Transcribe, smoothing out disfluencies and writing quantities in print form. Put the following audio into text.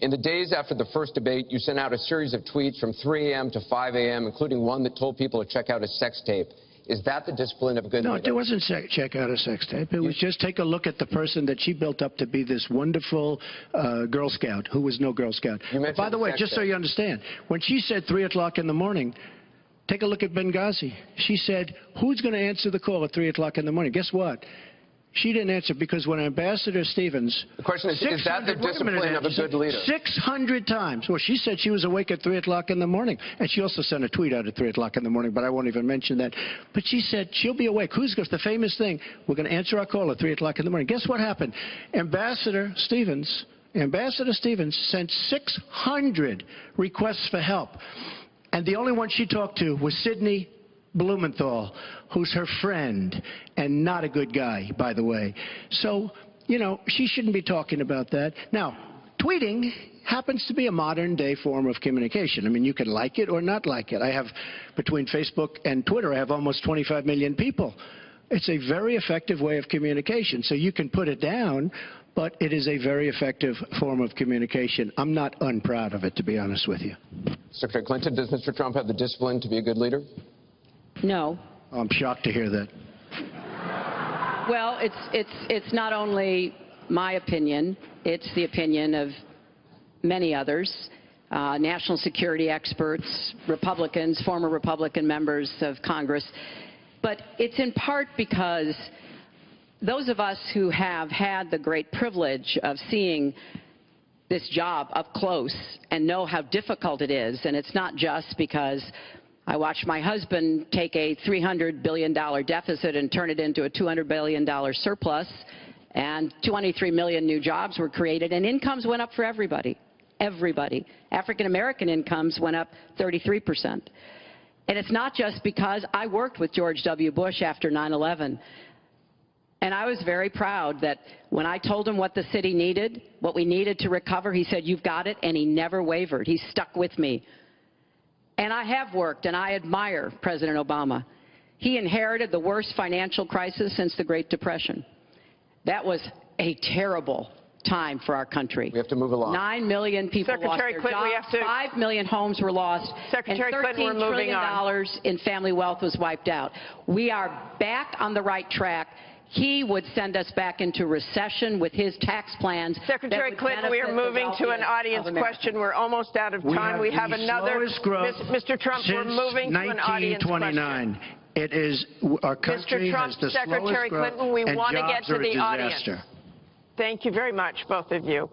In the days after the first debate, you sent out a series of tweets from 3 a.m. to 5 a.m., including one that told people to check out a sex tape. Is that the discipline of a good leader? No, it wasn't check out a sex tape. It was just take a look at the person that she built up to be this wonderful Girl Scout, who was no Girl Scout. By the way, just so you understand, when she said 3 o'clock in the morning, take a look at Benghazi. She said, who's going to answer the call at 3 o'clock in the morning? Guess what? She didn't answer because when Ambassador Stevens... The question is that the discipline of a good leader? 600 times. Well, she said she was awake at 3 o'clock in the morning. And she also sent a tweet out at 3 o'clock in the morning, but I won't even mention that. But she said she'll be awake. Who's going to... The famous thing, we're going to answer our call at 3 o'clock in the morning. Guess what happened? Ambassador Stevens sent 600 requests for help. And the only one she talked to was Sidney Blumenthal, who's her friend, and not a good guy, by the way. So, you know, she shouldn't be talking about that. Now, tweeting happens to be a modern-day form of communication. I mean, you can like it or not like it. I have, between Facebook and Twitter, I have almost 25 million people. It's a very effective way of communication. So you can put it down, but it is a very effective form of communication. I'm not unproud of it, to be honest with you. Secretary Clinton, does Mr. Trump have the discipline to be a good leader? No. I'm shocked to hear that. Well, it's not only my opinion, it's the opinion of many others, national security experts, Republicans, former Republican members of Congress. But it's in part because those of us who have had the great privilege of seeing this job up close and know how difficult it is, and it's not just because I watched my husband take a $300 billion deficit and turn it into a $200 billion surplus, and 23 million new jobs were created, and incomes went up for everybody. Everybody. African-American incomes went up 33%. And it's not just because I worked with George W. Bush after 9/11. And I was very proud that when I told him what the city needed, what we needed to recover, he said, you've got it, and he never wavered. He stuck with me. And I have worked, and I admire President Obama. He inherited the worst financial crisis since the Great Depression. That was a terrible time for our country. We have to move along. 9 million people lost their jobs, 5 million homes were lost, and $13 trillion in family wealth was wiped out. We are back on the right track. He would send us back into recession with his tax plans. Secretary Clinton, we are moving to an audience question. We're almost out of time. We have another. Mr. Trump, we're moving to an audience question. It is our country has the Secretary slowest growth, Clinton, we and want to get jobs to are a the disaster. audience. Thank you very much, both of you.